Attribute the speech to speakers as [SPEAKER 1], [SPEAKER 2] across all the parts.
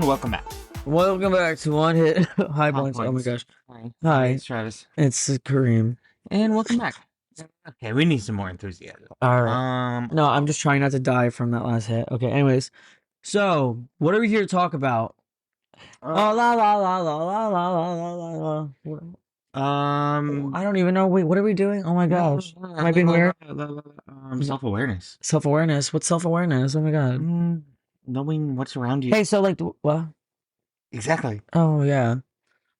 [SPEAKER 1] And welcome back.
[SPEAKER 2] Welcome back to One Hit High Points. Oh my gosh. Hi.
[SPEAKER 1] It's Travis.
[SPEAKER 2] It's Kareem.
[SPEAKER 1] And welcome back. Okay, we need some more enthusiasm.
[SPEAKER 2] All right. No, I'm just trying not to die from that last hit. Okay, anyways. So, what are we here to talk about? Oh, la la la la la la la la la. I don't even know. Wait, what are we doing? Oh my gosh. Am I being weird?
[SPEAKER 1] Self-awareness.
[SPEAKER 2] Self-awareness. What's self-awareness? Oh my god.
[SPEAKER 1] Knowing what's around you.
[SPEAKER 2] Hey, so like, what?
[SPEAKER 1] Exactly.
[SPEAKER 2] Oh yeah.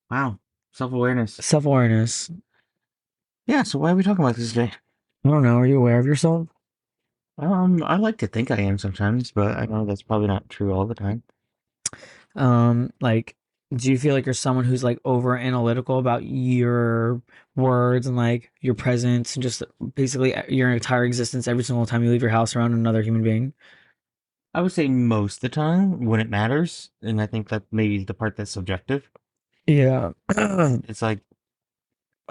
[SPEAKER 1] Wow. Self-awareness.
[SPEAKER 2] Self-awareness.
[SPEAKER 1] Yeah, so why are we talking about this today?
[SPEAKER 2] I don't know. Are you aware of yourself?
[SPEAKER 1] I like to think I am sometimes, but I know that's probably not true all the time.
[SPEAKER 2] Like, do you feel like you're someone who's like over analytical about your words and like your presence and just basically your entire existence every single time you leave your house around another human being?
[SPEAKER 1] I would say most of the time when it matters, and I think that maybe the part that's subjective.
[SPEAKER 2] Yeah.
[SPEAKER 1] It's like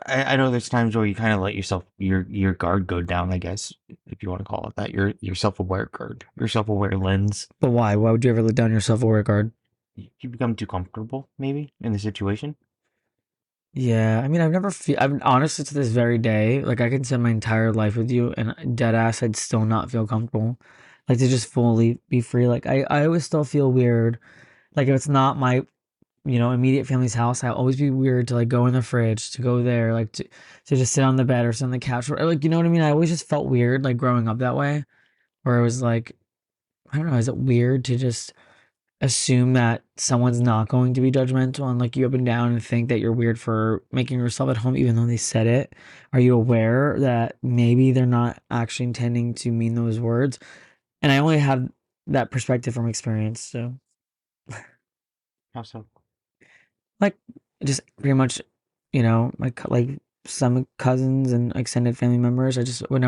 [SPEAKER 1] I know there's times where you kind of let yourself your guard go down, I guess, if you want to call it that. Your self-aware guard, your self-aware lens.
[SPEAKER 2] But why? Why would you ever let down your self-aware guard?
[SPEAKER 1] You become too comfortable, maybe, in the situation.
[SPEAKER 2] Yeah, I mean, I've honestly to this very day, like I can spend my entire life with you and dead ass, I'd still not feel comfortable. Like to just fully be free. Like I always still feel weird. Like if it's not my immediate family's house, I always be weird to like go in the fridge, to go there, like to just sit on the bed or sit on the couch, or like, you know what I mean? I always just felt weird, like growing up that way, where it was like, I don't know, is it weird to just assume that someone's not going to be judgmental and like you up and down and think that you're weird for making yourself at home, even though they said it? Are you aware that maybe they're not actually intending to mean those words? And I only have that perspective from experience, so.
[SPEAKER 1] How so?
[SPEAKER 2] Like just pretty much, like some cousins and extended family members, I would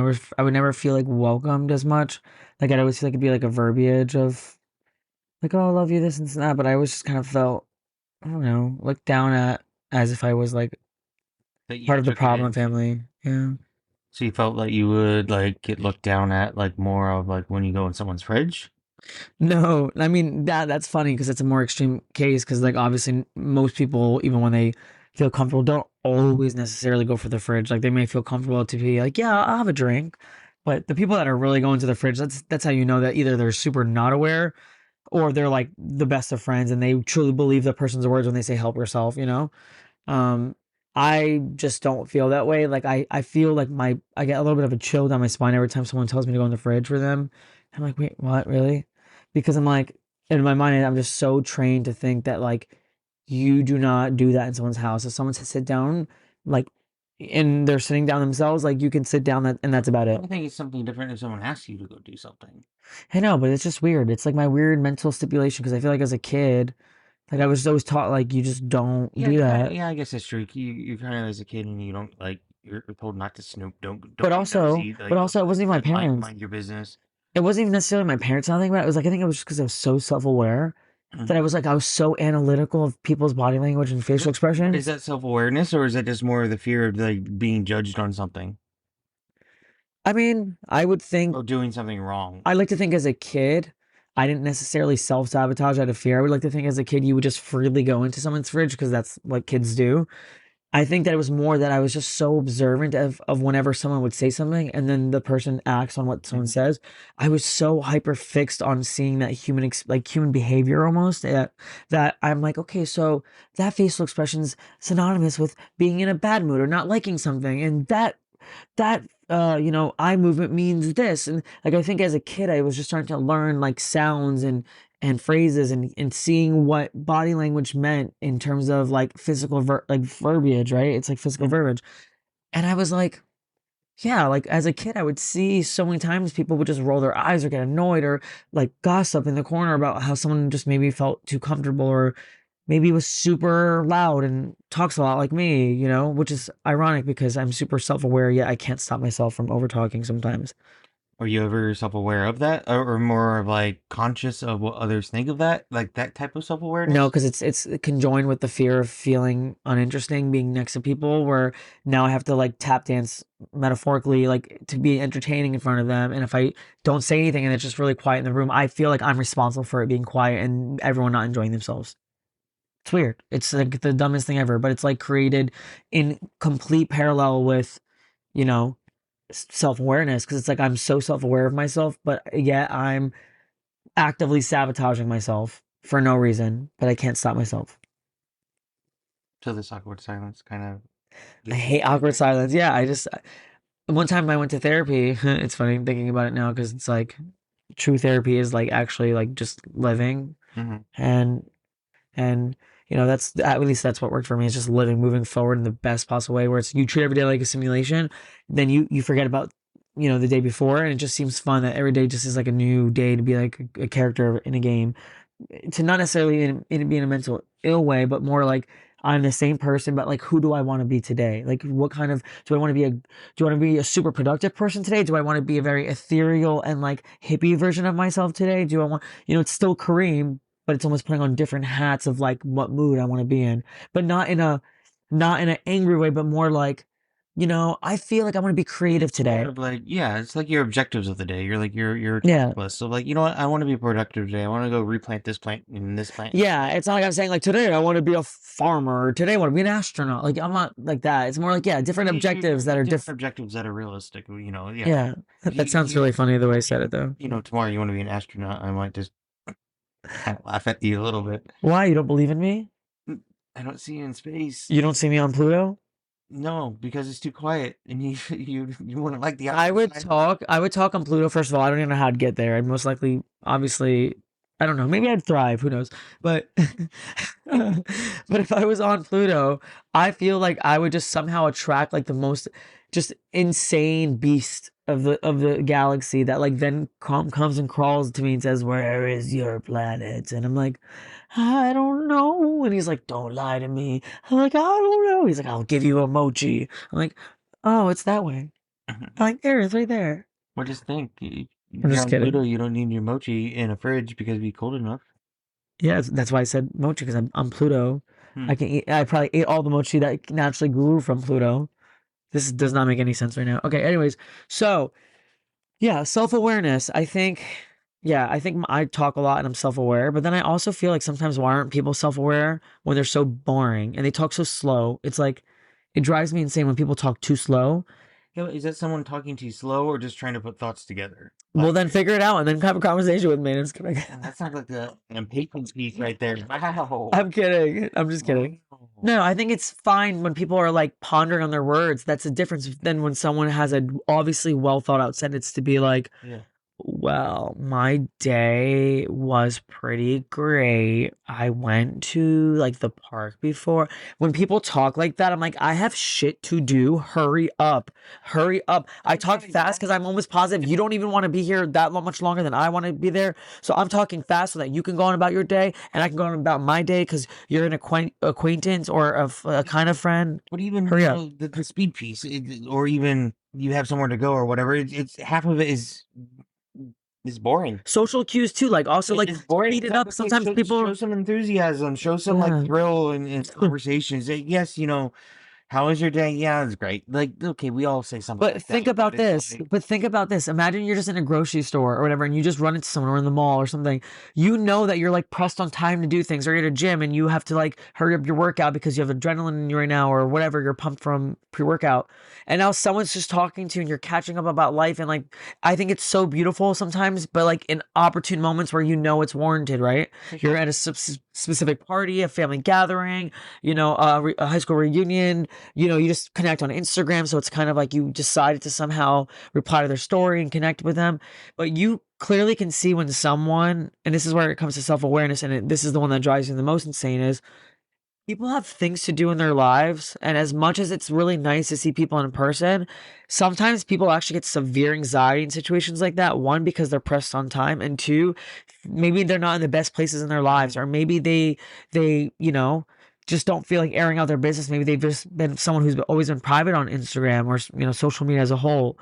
[SPEAKER 2] never feel like welcomed as much. Like I'd always feel like it'd be like a verbiage of like, oh, I love you, this and that. But I always just kind of felt, I don't know, looked down at as if I was like
[SPEAKER 1] That you
[SPEAKER 2] part of the
[SPEAKER 1] took it
[SPEAKER 2] problem
[SPEAKER 1] in.
[SPEAKER 2] family. Yeah.
[SPEAKER 1] So you felt like you would like get looked down at, like more of like when you go in someone's fridge.
[SPEAKER 2] No, I mean that's funny because it's a more extreme case because like obviously most people even when they feel comfortable don't always necessarily go for the fridge. Like they may feel comfortable to be like, yeah, I'll have a drink, but the people that are really going to the fridge, that's how you know that either they're super not aware or they're like the best of friends and they truly believe the person's words when they say help yourself. Um, I just don't feel that way. Like I feel like I get a little bit of a chill down my spine every time someone tells me to go in the fridge for them. I'm like, wait, what, really? Because I'm like, in my mind, I'm just so trained to think that like you do not do that in someone's house. If someone says sit down, like, and they're sitting down themselves, like you can sit down and that's about it.
[SPEAKER 1] I think it's something different if someone asks you to go do something.
[SPEAKER 2] I know, but it's just weird. It's like my weird mental stipulation because I feel like as a kid, like I was always taught like you just don't
[SPEAKER 1] Yeah,
[SPEAKER 2] do that.
[SPEAKER 1] yeah, I guess that's true. You kind of as a kid and you don't like you're told not to snoop,
[SPEAKER 2] But
[SPEAKER 1] don't be
[SPEAKER 2] also,
[SPEAKER 1] nosy,
[SPEAKER 2] but
[SPEAKER 1] like
[SPEAKER 2] also, it wasn't even my parents.
[SPEAKER 1] mind your business.
[SPEAKER 2] It wasn't even necessarily my parents not thinking about it. It was like I think it was just because I was so self-aware that I was so analytical of people's body language and facial
[SPEAKER 1] Is
[SPEAKER 2] expressions.
[SPEAKER 1] that self-awareness or is that just more of the fear of like being judged on something
[SPEAKER 2] I mean, I would think
[SPEAKER 1] or doing something wrong?
[SPEAKER 2] I like to think as a kid, I didn't necessarily self-sabotage out of fear. I would like to think as a kid you would just freely go into someone's fridge because that's what kids do. I think that it was more that I was just so observant of whenever someone would say something and then the person acts on what someone
[SPEAKER 1] Mhm.
[SPEAKER 2] says. I was so hyper fixed on seeing that like human behavior almost that I'm like, okay, so that facial expression's synonymous with being in a bad mood or not liking something, and that eye movement means this. And like I think as a kid I was just starting to learn like sounds and phrases and seeing what body language meant in terms of like physical like verbiage, right? It's like physical
[SPEAKER 1] Mhm.
[SPEAKER 2] verbiage. And I was like, yeah, like as a kid I would see so many times people would just roll their eyes or get annoyed or like gossip in the corner about how someone just maybe felt too comfortable or maybe was super loud and talks a lot like me, which is ironic because I'm super self-aware, yet I can't stop myself from over talking sometimes.
[SPEAKER 1] Are you ever self-aware of that, or more of like conscious of what others think of that, like that type of
[SPEAKER 2] No,
[SPEAKER 1] self-awareness?
[SPEAKER 2] because it's conjoined with the fear of feeling uninteresting, being next to people. Where now I have to like tap dance metaphorically, like to be entertaining in front of them. And if I don't say anything and it's just really quiet in the room, I feel like I'm responsible for it being quiet and everyone not enjoying themselves. It's weird. It's like the dumbest thing ever, but it's like created in complete parallel with, you know, self-awareness because it's like I'm so self-aware of myself, but yet I'm actively sabotaging myself for no reason, but I can't stop myself.
[SPEAKER 1] So this awkward silence kind of
[SPEAKER 2] I
[SPEAKER 1] gets you
[SPEAKER 2] hate awkward
[SPEAKER 1] there.
[SPEAKER 2] silence. Yeah, one time I went to therapy. It's funny thinking about it now because it's like true therapy is like actually like just living
[SPEAKER 1] Hmm.
[SPEAKER 2] and and that's at least that's what worked for me. It's just living, moving forward in the best possible way where it's you treat every day like a simulation, then you forget about the day before and it just seems fun that every day just is like a new day to be like a character in a game, to not necessarily be in a mental ill way, but more like I'm the same person, but like who do I want to be today? Like what kind of do I want to be a super productive person today? Do I want to be a very ethereal and like hippie version of myself today? Do I want it's still Kareem, but it's almost putting on different hats of like what mood I want to be in. But not in an angry way, but more like, I feel like I want to be creative
[SPEAKER 1] More
[SPEAKER 2] today.
[SPEAKER 1] of like, yeah, it's like your objectives of the day. You're like your
[SPEAKER 2] Yeah.
[SPEAKER 1] task list. So like, you know what? I want to be productive today. I want to go replant this plant and this plant and this
[SPEAKER 2] Yeah,
[SPEAKER 1] plant.
[SPEAKER 2] it's not like I'm saying like today I want to be a farmer or today I want to be an astronaut. Like I'm not like that. It's more like yeah, different objectives that are
[SPEAKER 1] Different
[SPEAKER 2] different.
[SPEAKER 1] objectives that are realistic. Yeah.
[SPEAKER 2] Yeah,
[SPEAKER 1] If
[SPEAKER 2] that sounds really funny the way I said it though.
[SPEAKER 1] tomorrow you want to be an astronaut, I might just kind of laugh at you a little bit.
[SPEAKER 2] Why you don't believe in me?
[SPEAKER 1] "Mm, I don't see you in space.
[SPEAKER 2] You don't see me on Pluto?
[SPEAKER 1] No, because it's too quiet, and you you wouldn't like the
[SPEAKER 2] I would
[SPEAKER 1] outside.
[SPEAKER 2] talk. I would talk on Pluto. First of all, I don't even know how I'd get there. I'd most likely, obviously, I don't know. Maybe I'd thrive. Who knows? But, but if I was on Pluto, I feel like I would just somehow attract like the most just insane beast of the galaxy that like then comes and crawls to me and says, "Where is your planet?" And I'm like, "I don't know." And he's like, "Don't lie to me." I'm like, "I don't know." He's like, "I'll give you a mochi." I'm like, "Oh, it's that way." Like, there, it's right there.
[SPEAKER 1] Well, just think,
[SPEAKER 2] I'm
[SPEAKER 1] if you're
[SPEAKER 2] just
[SPEAKER 1] on Pluto,
[SPEAKER 2] kidding.
[SPEAKER 1] you don't need your mochi in a fridge because it'd be cold enough.
[SPEAKER 2] Yeah, that's why I said mochi because I'm Pluto.
[SPEAKER 1] Hmm.
[SPEAKER 2] I can eat. I probably ate all the mochi that naturally grew from Pluto. This does not make any sense right now. Okay, anyways, so yeah, self-awareness. I think I talk a lot and I'm self-aware, but then I also feel like sometimes why aren't people self-aware when they're so boring and they talk so slow? It's like it drives me insane when people talk too slow.
[SPEAKER 1] Yeah, is that someone talking too slow or just trying to put thoughts together?
[SPEAKER 2] Well,
[SPEAKER 1] Like,
[SPEAKER 2] then figure it out and then have a conversation with me. And it's gonna
[SPEAKER 1] and that sounds like an impatient speech right there. Wow.
[SPEAKER 2] I'm kidding. I'm just kidding.
[SPEAKER 1] Wow.
[SPEAKER 2] No, I think it's fine when people are like pondering on their words. That's the difference than when someone has a obviously well thought out sentence to be like,
[SPEAKER 1] Yeah.
[SPEAKER 2] well, my day was pretty great. I went to like the park before. When people talk like that, I'm like, I have shit to do. Hurry up. Hurry up. I
[SPEAKER 1] That's
[SPEAKER 2] talk
[SPEAKER 1] not
[SPEAKER 2] fast because I'm
[SPEAKER 1] exactly.
[SPEAKER 2] almost positive you don't even want to be here that much longer than I want to be there. So I'm talking fast so that you can go on about your day and I can go on about my day because you're an acquaintance or a kind of friend.
[SPEAKER 1] But even,
[SPEAKER 2] Hurry up.
[SPEAKER 1] the speed piece, or even you have somewhere to go or whatever, it's half of it is boring.
[SPEAKER 2] Social cues too, like also like
[SPEAKER 1] It's boring.
[SPEAKER 2] speed
[SPEAKER 1] It's
[SPEAKER 2] it
[SPEAKER 1] like,
[SPEAKER 2] up.
[SPEAKER 1] okay,
[SPEAKER 2] Sometimes
[SPEAKER 1] show
[SPEAKER 2] people,
[SPEAKER 1] some enthusiasm, show some like
[SPEAKER 2] yeah.
[SPEAKER 1] thrill in conversations. Yes, how was your day? Yeah, it's great. Like, okay, we all say something
[SPEAKER 2] But
[SPEAKER 1] like that,
[SPEAKER 2] think
[SPEAKER 1] but
[SPEAKER 2] about
[SPEAKER 1] it's
[SPEAKER 2] this.
[SPEAKER 1] like,
[SPEAKER 2] But think about this. Imagine you're just in a grocery store or whatever, and you just run into someone or in the mall or something. You know that you're like pressed on time to do things, or you're at a gym and you have to like hurry up your workout because you have adrenaline in you right now or whatever. You're pumped from pre-workout, and now someone's just talking to you and you're catching up about life. And like, I think it's so beautiful sometimes, but like in opportune moments where it's warranted, right?
[SPEAKER 1] for
[SPEAKER 2] You're
[SPEAKER 1] sure.
[SPEAKER 2] at a specific party, a family gathering, a high school reunion, you just connect on Instagram. So it's kind of like you decided to somehow reply to their story and connect with them. But you clearly can see when someone, and this is where it comes to self awareness, and this is the one that drives me the most insane is people have things to do in their lives. And as much as it's really nice to see people in person, sometimes people actually get severe anxiety in situations like that. One, because they're pressed on time, and two, maybe they're not in the best places in their lives, or maybe they just don't feel like airing out their business. Maybe they've just been someone who's always been private on Instagram or social media as a whole.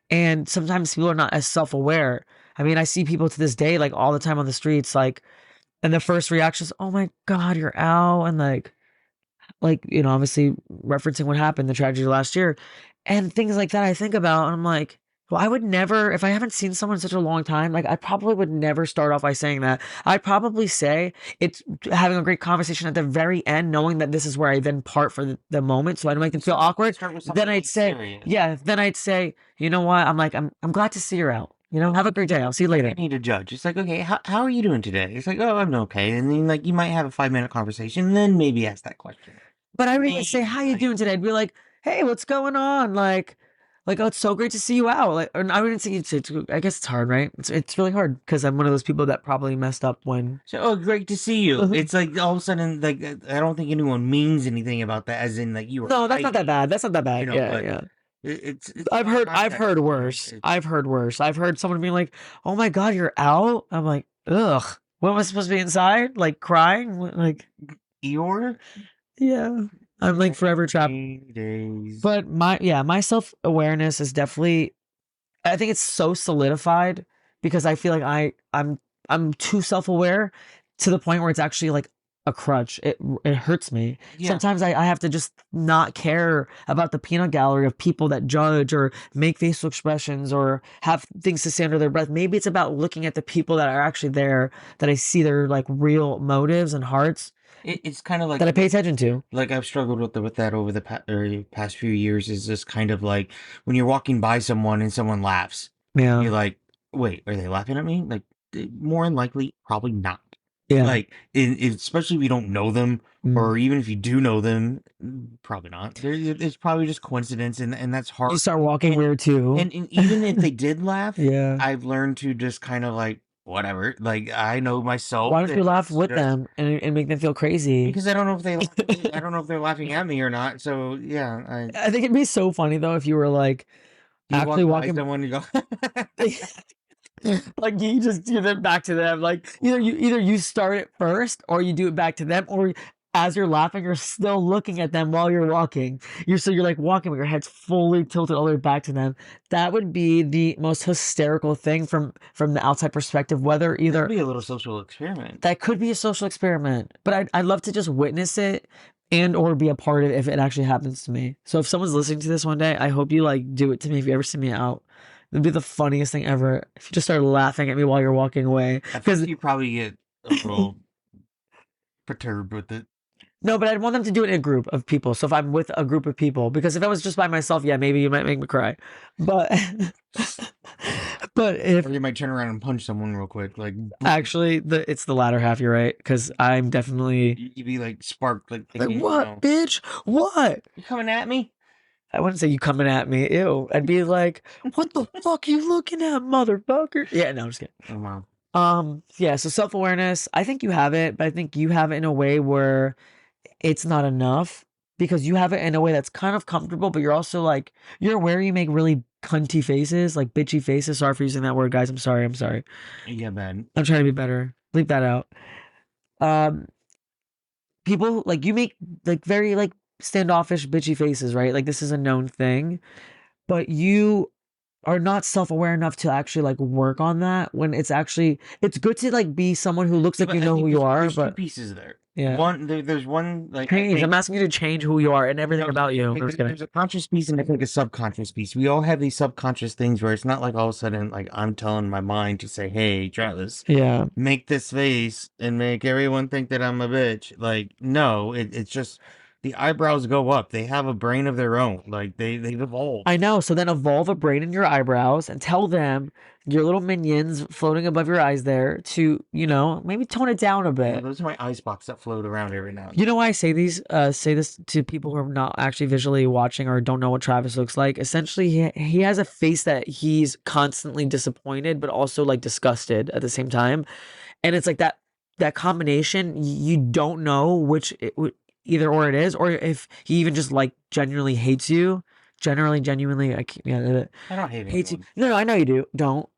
[SPEAKER 2] And sometimes people are not as self-aware. I mean, I see people to this day, like all the time on the streets, like, and the first reaction is, "Oh my God, you're out," and like obviously referencing what happened, the tragedy last year, and things like that. I think about, and I'm like, well, I would never, if I haven't seen someone in such a long time, like I probably would never start off by saying that. I'd probably say it's having a great conversation at the very end, knowing that this is where I then part for the moment, so I don't make them feel awkward.
[SPEAKER 1] Start with
[SPEAKER 2] Then
[SPEAKER 1] something
[SPEAKER 2] I'd say,
[SPEAKER 1] serious.
[SPEAKER 2] yeah, then I'd say, you know what? I'm glad to see you're out. Have a great day. I'll see you
[SPEAKER 1] I
[SPEAKER 2] later.
[SPEAKER 1] need to judge. It's like, okay, how are you doing today? It's like, oh, I'm okay. And then like you might have a 5 minute conversation, and then maybe ask that question.
[SPEAKER 2] But I wouldn't even say, "How you doing today?" I'd be like, "Hey, what's going on?" Oh, it's so great to see you out. Like, or I wouldn't say I guess it's hard, right? It's really hard because I'm one of those people that probably messed up when.
[SPEAKER 1] So, oh, great to see you. It's like all of a sudden, like I don't think anyone means anything about that, as in like you were
[SPEAKER 2] No, that's not that
[SPEAKER 1] hiding,
[SPEAKER 2] bad. That's not that bad. Yeah,
[SPEAKER 1] but
[SPEAKER 2] yeah.
[SPEAKER 1] it's
[SPEAKER 2] I've
[SPEAKER 1] all
[SPEAKER 2] heard I've
[SPEAKER 1] context,
[SPEAKER 2] heard
[SPEAKER 1] man.
[SPEAKER 2] worse. I've heard worse. I've heard someone being like, "Oh my God, you're out." I'm like, ugh. What am I supposed to be inside? Like crying? Like,
[SPEAKER 1] Eeyore?
[SPEAKER 2] yeah. I'm like forever trapped.
[SPEAKER 1] Days.
[SPEAKER 2] But my self-awareness is definitely, I think it's so solidified because I feel like I'm too self-aware to the point where it's actually like a crutch. It hurts me.
[SPEAKER 1] Yeah.
[SPEAKER 2] Sometimes I have to just not care about the peanut gallery of people that judge or make facial expressions or have things to say under their breath. Maybe it's about looking at the people that are actually there, that I see their like real motives and hearts
[SPEAKER 1] It's kind of like
[SPEAKER 2] that I pay attention to.
[SPEAKER 1] like I've struggled with that over the past few years. Is just kind of like when you're walking by someone and someone laughs,
[SPEAKER 2] Yeah.
[SPEAKER 1] you're like, wait, are they laughing at me? Like, more than likely, probably not.
[SPEAKER 2] Yeah.
[SPEAKER 1] Like, especially if you don't know them, or even if you do know them, probably not. It's probably just coincidence, and that's hard.
[SPEAKER 2] You start walking weird too.
[SPEAKER 1] And even if they did laugh,
[SPEAKER 2] Yeah.
[SPEAKER 1] I've learned to just kind of like whatever. Like I know myself.
[SPEAKER 2] Why don't you laugh
[SPEAKER 1] it's
[SPEAKER 2] with
[SPEAKER 1] just-
[SPEAKER 2] them and make them feel crazy?
[SPEAKER 1] Because I don't know if they I don't know if they're laughing at me or not. So yeah,
[SPEAKER 2] I think it'd be so funny though if you were like
[SPEAKER 1] you
[SPEAKER 2] actually
[SPEAKER 1] walk by
[SPEAKER 2] walking,
[SPEAKER 1] someone and go.
[SPEAKER 2] like you just give it back to them. Like either you start it first or you do it back to them, or as you're laughing, you're still looking at them while you're walking. You're like walking with your head's fully tilted all the way back to them. That would be the most hysterical thing from the outside perspective. Whether either
[SPEAKER 1] That'd be a little social experiment.
[SPEAKER 2] that could be a social experiment, but I'd love to just witness it and or be a part of it if it actually happens to me. So if someone's listening to this one day, I hope you like do it to me if you ever see me out. It'd be the funniest thing ever if you just started laughing at me while you're walking away.
[SPEAKER 1] At
[SPEAKER 2] Because
[SPEAKER 1] first you probably get a little perturbed with it.
[SPEAKER 2] no, but I'd want them to do it in a group of people. So if I'm with a group of people, because if I was just by myself, yeah, maybe you might make me cry. But but if
[SPEAKER 1] Or you might turn around and punch someone real quick. Like
[SPEAKER 2] actually it's the latter half, you're right. Because I'm definitely
[SPEAKER 1] you'd be like sparked. Like
[SPEAKER 2] what, bitch? What?
[SPEAKER 1] You coming at me?
[SPEAKER 2] I wouldn't say you coming at me. Ew. I'd be like, what the fuck are you looking at, motherfucker? Yeah, no, I'm just kidding.
[SPEAKER 1] Oh wow.
[SPEAKER 2] Yeah, so self-awareness, I think you have it, but I think you have it in a way where it's not enough because you have it in a way that's kind of comfortable, but you're also like, you're aware you make really cunty faces, like bitchy faces. Sorry for using that word, guys. I'm sorry.
[SPEAKER 1] Yeah, man.
[SPEAKER 2] I'm trying to be better. Bleep that out. People like you make like very like standoffish, bitchy faces, right? Like this is a known thing, but you are not self-aware enough to actually like work on that when it's good to like be someone who looks like
[SPEAKER 1] But
[SPEAKER 2] you
[SPEAKER 1] I
[SPEAKER 2] know
[SPEAKER 1] think
[SPEAKER 2] who you
[SPEAKER 1] there's-
[SPEAKER 2] are,
[SPEAKER 1] there's two
[SPEAKER 2] but
[SPEAKER 1] pieces there.
[SPEAKER 2] yeah.
[SPEAKER 1] There's one like I
[SPEAKER 2] Change.
[SPEAKER 1] think-
[SPEAKER 2] I'm asking you to change who you are and everything
[SPEAKER 1] No,
[SPEAKER 2] about you.
[SPEAKER 1] like,
[SPEAKER 2] I'm just kidding.
[SPEAKER 1] there's a conscious piece and I think a subconscious piece. We all have these subconscious things where it's not like all of a sudden like I'm telling my mind to say, "Hey, Travis,
[SPEAKER 2] Yeah.
[SPEAKER 1] make this face and make everyone think that I'm a bitch." Like, no, it's just the eyebrows go up. They have a brain of their own. Like they've evolved.
[SPEAKER 2] I know. So then evolve a brain in your eyebrows and tell them, your little minions floating above your eyes there, to, maybe tone it down a
[SPEAKER 1] Yeah,
[SPEAKER 2] bit.
[SPEAKER 1] those are my eye spots that float around every now and
[SPEAKER 2] You know why I say this to people who are not actually visually watching or don't know what Travis looks like? Essentially, he has a face that he's constantly disappointed, but also like disgusted at the same time. And it's like that combination, you don't know which either or it is, or if he even just like genuinely hates you. Genuinely, I
[SPEAKER 1] I don't hate
[SPEAKER 2] hates you.
[SPEAKER 1] anyone.
[SPEAKER 2] No, I know you do. Don't.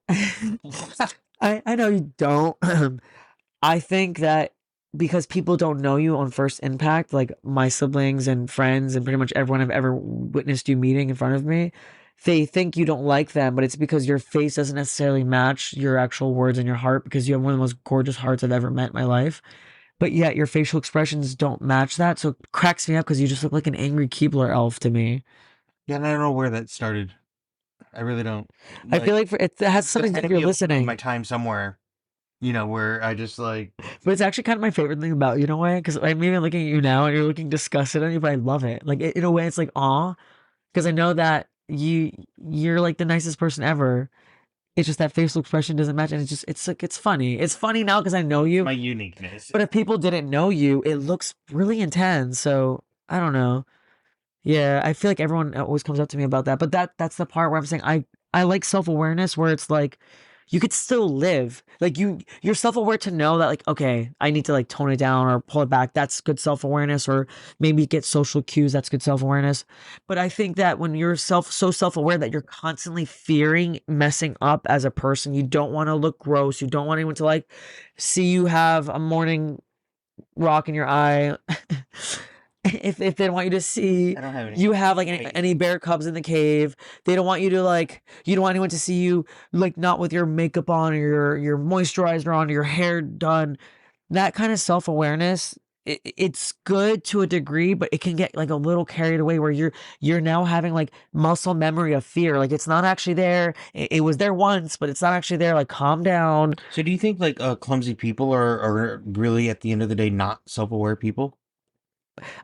[SPEAKER 2] I know you don't. I think that because people don't know you on first impact, like my siblings and friends and pretty much everyone I've ever witnessed you meeting in front of me, they think you don't like them, but it's because your face doesn't necessarily match your actual words in your heart because you have one of the most gorgeous hearts I've ever met in my life. But yet your facial expressions don't match that. So it cracks me up because you just look like an angry Keebler elf to me.
[SPEAKER 1] Yeah, and I don't know where that started. I really don't.
[SPEAKER 2] I feel
[SPEAKER 1] Like,
[SPEAKER 2] like it has
[SPEAKER 1] there
[SPEAKER 2] something to
[SPEAKER 1] had
[SPEAKER 2] do
[SPEAKER 1] to
[SPEAKER 2] with your
[SPEAKER 1] be a point in
[SPEAKER 2] listening.
[SPEAKER 1] my time somewhere, you know, where I just like,
[SPEAKER 2] But it's actually kind of my favorite thing about you in a way, because I'm even looking at you now and you're looking disgusted at me, but I love it. Like in a way, it's like awe, because I know that you're like the nicest person ever. It's just that facial expression doesn't match, and it's like it's funny. It's funny now because I know
[SPEAKER 1] it's
[SPEAKER 2] you,
[SPEAKER 1] my uniqueness.
[SPEAKER 2] but if people didn't know you, it looks really intense. So I don't know. Yeah, I feel like everyone always comes up to me about that, but that's the part where I'm saying I like self-awareness where it's like you could still live. Like you're self-aware to know that like okay, I need to like tone it down or pull it back. That's good self-awareness or maybe get social cues, that's good self-awareness. But I think that when you're so self-aware that you're constantly fearing messing up as a person, you don't want to look gross, you don't want anyone to like see you have a morning rock in your eye. If they don't want you to see
[SPEAKER 1] I don't have any.
[SPEAKER 2] you have like
[SPEAKER 1] Wait.
[SPEAKER 2] any bear cubs in the cave, they don't want you to like you don't want anyone to see you like not with your makeup on or your moisturizer on or your hair done. That kind of self-awareness, it's good to a degree, but it can get like a little carried away where you're now having like muscle memory of fear. Like it's not actually there. It was there once, but it's not actually there. Like calm down.
[SPEAKER 1] So do you think like clumsy people are really at the end of the day not self-aware people?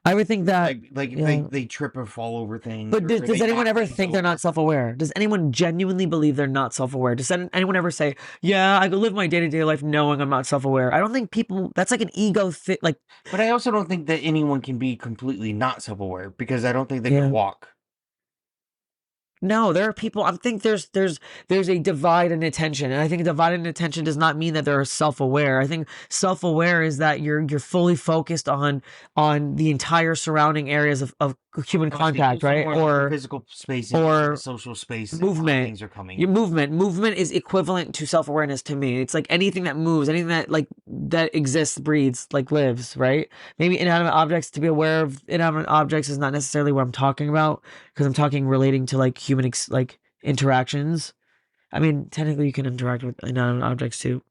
[SPEAKER 2] I would think that
[SPEAKER 1] Like if
[SPEAKER 2] yeah.
[SPEAKER 1] they trip or fall over things
[SPEAKER 2] But
[SPEAKER 1] or
[SPEAKER 2] does
[SPEAKER 1] they
[SPEAKER 2] anyone
[SPEAKER 1] act
[SPEAKER 2] ever
[SPEAKER 1] like
[SPEAKER 2] think they're not
[SPEAKER 1] self-aware.
[SPEAKER 2] self-aware? Does anyone genuinely believe they're not self-aware? Does anyone ever say, "Yeah, I go live my day-to-day life knowing I'm not self-aware"? I don't think people. That's like an ego thing. Like,
[SPEAKER 1] But I also don't think that anyone can be completely not self-aware because I don't think they can
[SPEAKER 2] yeah,
[SPEAKER 1] walk.
[SPEAKER 2] no, there are people. I think there's a divide in attention, and I think a divide in attention does not mean that they're self-aware. I think self-aware is that you're fully focused on the entire surrounding areas of human
[SPEAKER 1] No, I think
[SPEAKER 2] contact,
[SPEAKER 1] also
[SPEAKER 2] right?
[SPEAKER 1] more like the physical space and just like a
[SPEAKER 2] Or
[SPEAKER 1] social space and how
[SPEAKER 2] movement.
[SPEAKER 1] things are coming.
[SPEAKER 2] Your movement is equivalent to self-awareness to me. It's like anything that moves, anything that like that exists, breathes, like lives, right? Maybe inanimate objects, to be aware of inanimate objects is not necessarily what I'm talking about because I'm talking relating to like human like interactions. I mean, technically you can interact with inanimate objects too.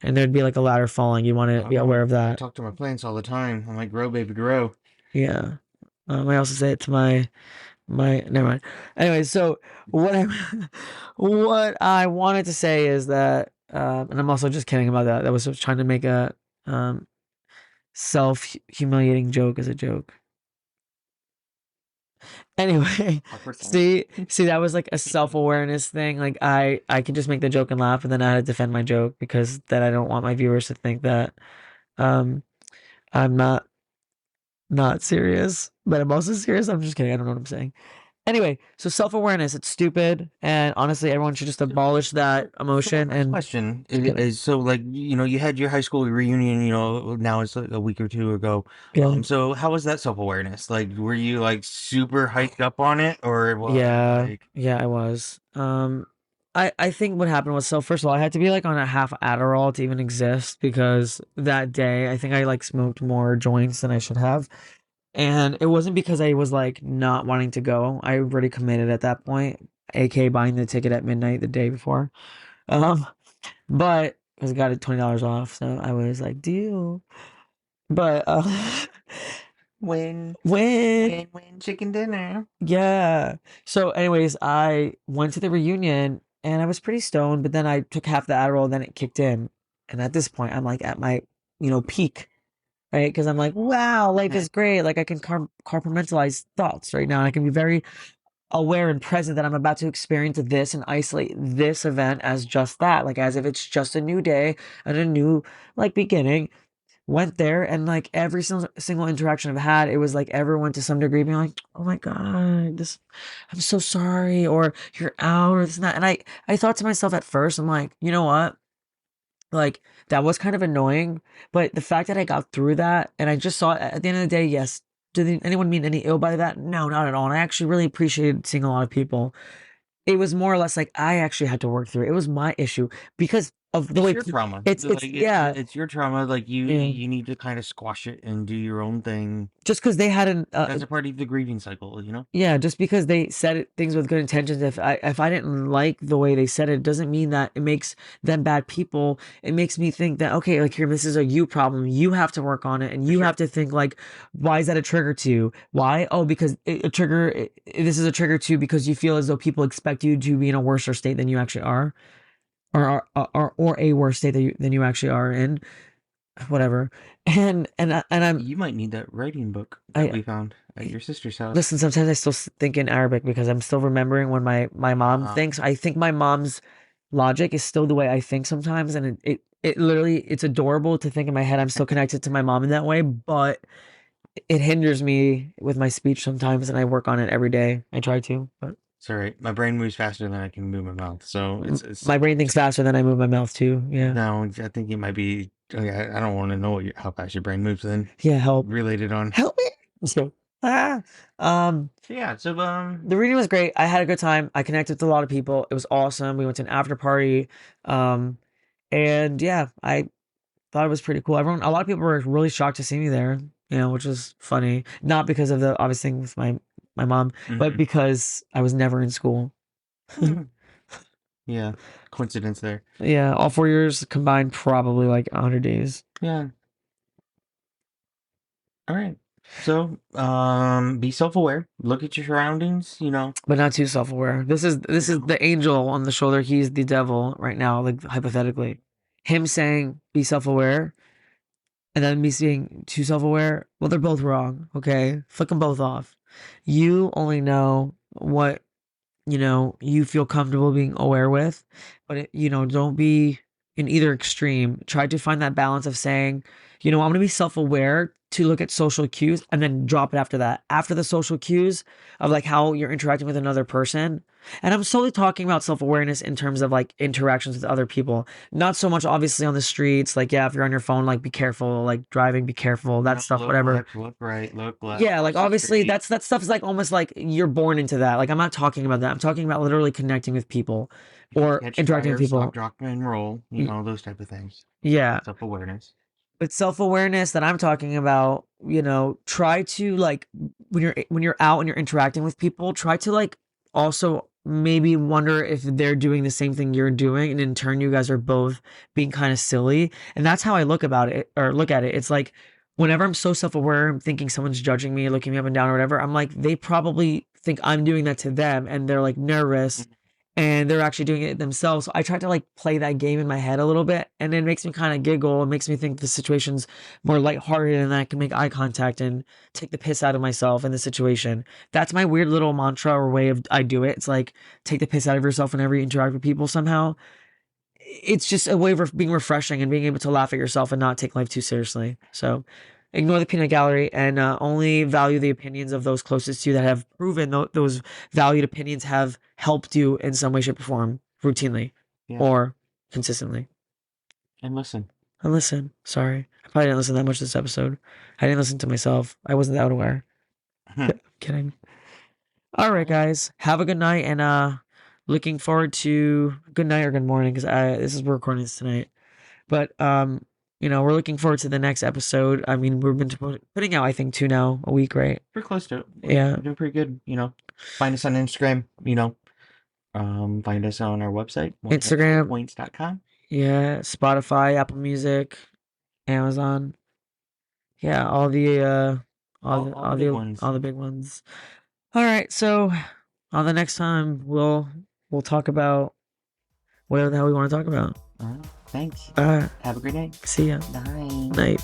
[SPEAKER 2] And there'd be like a ladder falling. You want
[SPEAKER 1] I
[SPEAKER 2] to
[SPEAKER 1] don't
[SPEAKER 2] be
[SPEAKER 1] know.
[SPEAKER 2] aware of
[SPEAKER 1] I
[SPEAKER 2] that.
[SPEAKER 1] talk to my plants all the time. I'm like, grow, baby, grow.
[SPEAKER 2] Yeah. I also say it to my never mind. Anyway, so what I what I wanted to say is that and I'm also just kidding about that. That was just trying to make a um self-humiliating joke as a joke. Anyway,
[SPEAKER 1] Awkward silence.
[SPEAKER 2] see that was like a self-awareness thing. Like I can just make the joke and laugh and then I had to defend my joke because then I don't want my viewers to think that um I'm not serious, but I'm also serious. I'm just kidding. I don't know what I'm saying. Anyway, so self-awareness, it's stupid, and honestly, everyone should just abolish that
[SPEAKER 1] So my
[SPEAKER 2] emotion
[SPEAKER 1] first
[SPEAKER 2] and
[SPEAKER 1] question
[SPEAKER 2] just kidding.
[SPEAKER 1] is so like you had your high school reunion, now it's like a week or two ago.
[SPEAKER 2] Yeah.
[SPEAKER 1] So how was that self-awareness? Like were you like super hyped up on it or was it
[SPEAKER 2] Yeah,
[SPEAKER 1] like
[SPEAKER 2] yeah, I was. I think what happened was so first of all, I had to be like on a half Adderall to even exist because that day I think I like smoked more joints than I should have. And it wasn't because I was like not wanting to go. I already committed at that point, aka buying the ticket at midnight the day before. Um, but because I got it $20 off, so I was like, deal. But
[SPEAKER 1] when
[SPEAKER 2] when
[SPEAKER 1] when chicken dinner?
[SPEAKER 2] yeah. So anyways, I went to the reunion and I was pretty stoned, but then I took half the Adderall, then it kicked in. And at this point, I'm like at my, peak, right? Because I'm like, wow, life is great. Like I can compartmentalize thoughts right now. And I can be very aware and present that I'm about to experience this and isolate this event as just that, like as if it's just a new day and a new like beginning. Went there and like every single interaction I've had, it was like everyone to some degree being like, "Oh my God, this, I'm so sorry," or "You're out," or this and that. And I thought to myself at first, I'm like, you know what? Like that was kind of annoying, but the fact that I got through that and I just saw it at the end of the day, yes. Did anyone mean any ill by that? No, not at all. And I actually really appreciated seeing a lot of people. It was more or less like I actually had to work through it. It was my issue because of the
[SPEAKER 1] It's
[SPEAKER 2] way
[SPEAKER 1] your trauma.
[SPEAKER 2] it's yeah,
[SPEAKER 1] It's your trauma. Like
[SPEAKER 2] yeah.
[SPEAKER 1] you need to kind of squash it and do your own thing.
[SPEAKER 2] Just because they had an
[SPEAKER 1] That's a part of the grieving cycle, you know?
[SPEAKER 2] yeah, just because they said things with good intentions, if I didn't like the way they said it, doesn't mean that it makes them bad people. It makes me think that okay, like here, this is a you problem. You have to work on it, and you
[SPEAKER 1] Sure.
[SPEAKER 2] have to think like, why is that a trigger to you? Why? Oh, because a trigger. This is a trigger too because you feel as though people expect you to be in a worse state than you actually are, or a worse state than you actually are in. Whatever. And I'm
[SPEAKER 1] You might need that writing book that
[SPEAKER 2] I
[SPEAKER 1] we found at your sister's house.
[SPEAKER 2] listen. Sometimes I still think in Arabic because I'm still remembering when my mom
[SPEAKER 1] Uh,
[SPEAKER 2] thinks. I think my mom's logic is still the way I think sometimes, and it literally it's adorable to think in my head I'm still connected to my mom in that way, but it hinders me with my speech sometimes, and I work on it every day. I try to, but
[SPEAKER 1] it's all right. My brain moves faster than I can move my mouth, so it's
[SPEAKER 2] my brain thinks faster than I move my mouth too. Yeah,
[SPEAKER 1] no. I think it might be. Okay, I don't want to know how fast your brain moves. Then
[SPEAKER 2] yeah. Help,
[SPEAKER 1] related on.
[SPEAKER 2] help me. So ah, um.
[SPEAKER 1] Yeah. So
[SPEAKER 2] The reading was great. I had a good time. I connected with a lot of people. It was awesome. We went to an after party. Um, and yeah, I thought it was pretty cool. A lot of people were really shocked to see me there, which was funny. Not because of the obvious thing with my mom, but
[SPEAKER 1] mhm.
[SPEAKER 2] because I was never in school.
[SPEAKER 1] Yeah, coincidence there.
[SPEAKER 2] Yeah, all 4 years combined, probably like 100 days.
[SPEAKER 1] Yeah. All right. So, be self-aware. Look at your surroundings. You know.
[SPEAKER 2] But not too self-aware. This is the angel on the shoulder. He's the devil right now, like hypothetically. Him saying be self-aware and then me being too self-aware. Well, they're both wrong. Okay, flick them both off. You only know what you feel comfortable being aware with, but don't be in either extreme. Try to find that balance of saying, I'm going to be self-aware to look at social cues and then drop it after that. After the social cues of like how you're interacting with another person. And I'm solely talking about self-awareness in terms of like interactions with other people. Not so much obviously on the streets. Like, yeah, if you're on your phone, like be careful, like driving, be careful, that stuff,
[SPEAKER 1] Look
[SPEAKER 2] whatever.
[SPEAKER 1] left, look right, look left,
[SPEAKER 2] Yeah, like
[SPEAKER 1] cross the
[SPEAKER 2] obviously
[SPEAKER 1] street.
[SPEAKER 2] that stuff is like almost like you're born into that. Like I'm not talking about that. I'm talking about literally connecting with people or
[SPEAKER 1] Catch
[SPEAKER 2] interacting with
[SPEAKER 1] fire, stop,
[SPEAKER 2] people.
[SPEAKER 1] drop, and roll. You know those type of things.
[SPEAKER 2] Yeah.
[SPEAKER 1] Self-awareness.
[SPEAKER 2] But self-awareness that I'm talking about, try to like when you're out and you're interacting with people, try to like also maybe wonder if they're doing the same thing you're doing, and in turn you guys are both being kind of silly. And that's how I look about it or look at it. It's like whenever I'm so self-aware, I'm thinking someone's judging me, looking me up and down or whatever, I'm like, they probably think I'm doing that to them and they're like nervous and they're actually doing it themselves. So I try to like play that game in my head a little bit, and it makes me kind of giggle. It makes me think the situation's more lighthearted, and I can make eye contact and take the piss out of myself in the situation. That's my weird little mantra or way of I do it. It's like take the piss out of yourself whenever you interact with people somehow. It's just a way of being refreshing and being able to laugh at yourself and not take life too seriously. So ignore the peanut gallery and only value the opinions of those closest to you that have proven those valued opinions have helped you in some way, shape, or form routinely
[SPEAKER 1] Yeah.
[SPEAKER 2] or consistently.
[SPEAKER 1] And listen.
[SPEAKER 2] And listen, sorry. I probably didn't listen that much this episode. I didn't listen to myself. I wasn't that aware. Kidding. All right, guys. Have a good night and looking forward to good night or good morning because we're recording this tonight. But we're looking forward to the next episode. I mean, we've been putting out, I think, 2 now a week, right?
[SPEAKER 1] We're close to it.
[SPEAKER 2] Yeah.
[SPEAKER 1] We're doing pretty good, Find us on Instagram, find us on our website,
[SPEAKER 2] Instagram.
[SPEAKER 1] points.com.
[SPEAKER 2] Yeah, Spotify, Apple Music, Amazon. Yeah, all the big ones. All right, so on the next time we'll talk about whatever the hell we want to talk about.
[SPEAKER 1] Thanks.
[SPEAKER 2] Have
[SPEAKER 1] a great night.
[SPEAKER 2] See ya.
[SPEAKER 1] Bye.
[SPEAKER 2] Night.